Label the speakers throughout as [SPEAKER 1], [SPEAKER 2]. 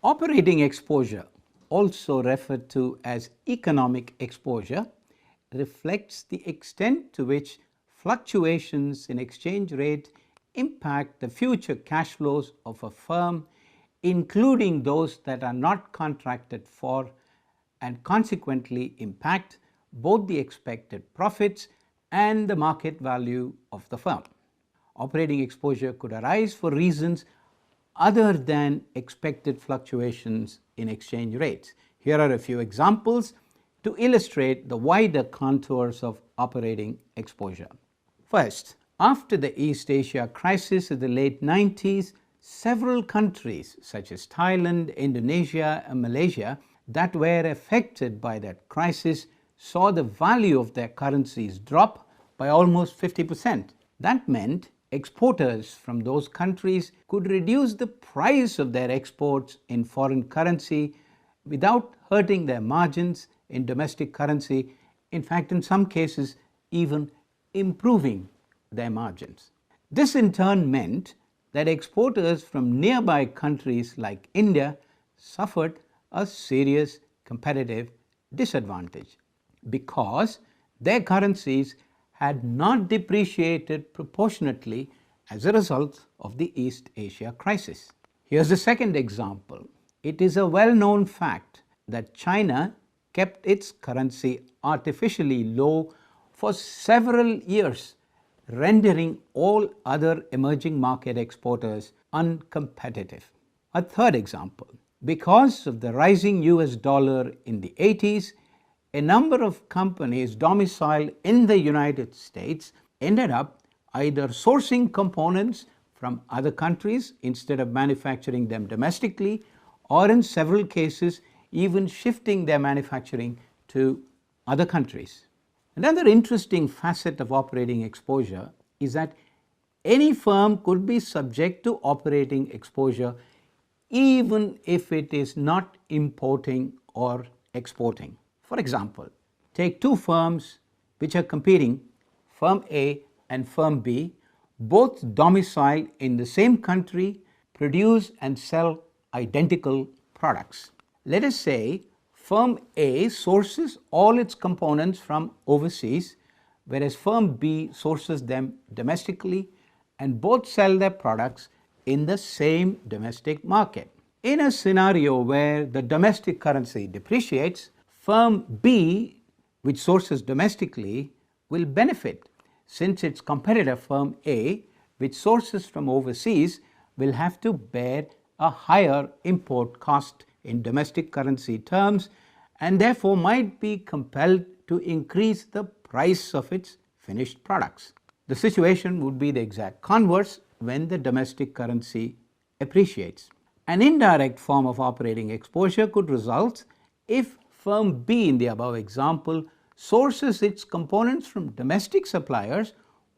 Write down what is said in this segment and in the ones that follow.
[SPEAKER 1] Operating exposure, also referred to as economic exposure, reflects the extent to which fluctuations in exchange rate impact the future cash flows of a firm, including those that are not contracted for, and consequently impact both the expected profits and the market value of the firm. Operating exposure could arise for reasons other than expected fluctuations in exchange rates. Here are a few examples to illustrate the wider contours of operating exposure. First, after the East Asia crisis of the late 90s, several countries such as Thailand, Indonesia, and Malaysia that were affected by that crisis saw the value of their currencies drop by almost 50%. That meant exporters from those countries could reduce the price of their exports in foreign currency without hurting their margins in domestic currency, in fact, in some cases, even improving their margins. This in turn meant that exporters from nearby countries like India suffered a serious competitive disadvantage because their currencies had not depreciated proportionately as a result of the East Asia crisis. Here's the second example. It is a well-known fact that China kept its currency artificially low for several years, rendering all other emerging market exporters uncompetitive. A third example. Because of the rising US dollar in the 80s, a number of companies domiciled in the United States ended up either sourcing components from other countries instead of manufacturing them domestically, or in several cases, even shifting their manufacturing to other countries. Another interesting facet of operating exposure is that any firm could be subject to operating exposure even if it is not importing or exporting. For example, take two firms which are competing, Firm A and Firm B, both domiciled in the same country, produce and sell identical products. Let us say Firm A sources all its components from overseas, whereas Firm B sources them domestically, and both sell their products in the same domestic market. In a scenario where the domestic currency depreciates, Firm B, which sources domestically, will benefit since its competitor Firm A, which sources from overseas, will have to bear a higher import cost in domestic currency terms and therefore might be compelled to increase the price of its finished products. The situation would be the exact converse when the domestic currency appreciates. An indirect form of operating exposure could result if Firm B in the above example sources its components from domestic suppliers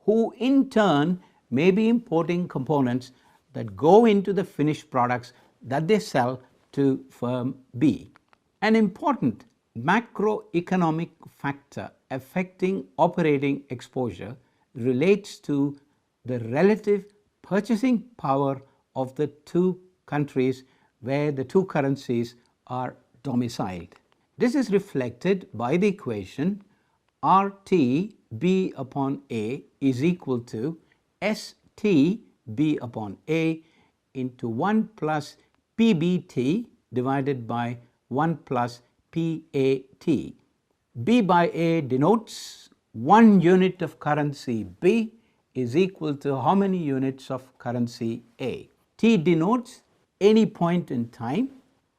[SPEAKER 1] who in turn may be importing components that go into the finished products that they sell to Firm B. An important macroeconomic factor affecting operating exposure relates to the relative purchasing power of the two countries where the two currencies are domiciled. This is reflected by the equation RT B upon A is equal to ST B upon A into 1 plus PBT divided by 1 plus PAT. B by A denotes 1 unit of currency B is equal to how many units of currency A. T denotes any point in time.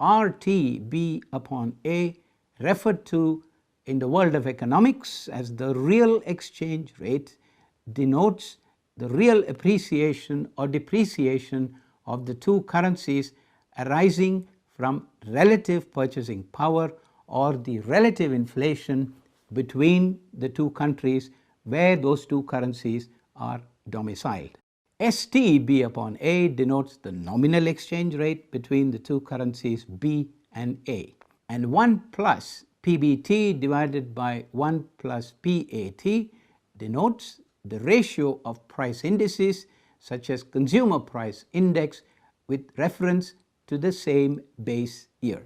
[SPEAKER 1] RT B upon A, referred to in the world of economics as the real exchange rate, denotes the real appreciation or depreciation of the two currencies arising from relative purchasing power or the relative inflation between the two countries where those two currencies are domiciled. ST B upon A denotes the nominal exchange rate between the two currencies B and A. And 1 plus PBT divided by 1 plus PAT denotes the ratio of price indices such as consumer price index with reference to the same base year.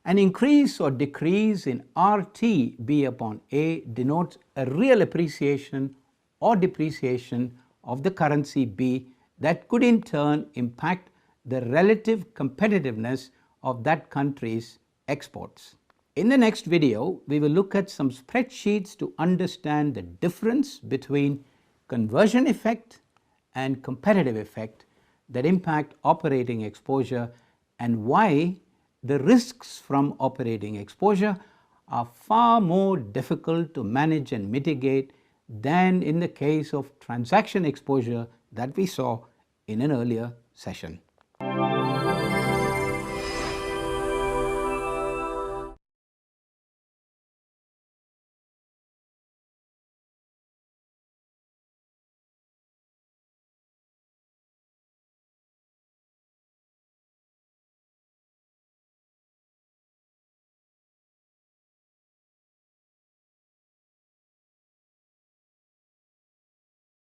[SPEAKER 1] An increase or decrease in RTB upon A denotes a real appreciation or depreciation of the currency B that could in turn impact the relative competitiveness of that country's exports. In the next video, we will look at some spreadsheets to understand the difference between conversion effect and competitive effect that impact operating exposure and why the risks from operating exposure are far more difficult to manage and mitigate than in the case of transaction exposure that we saw in an earlier session.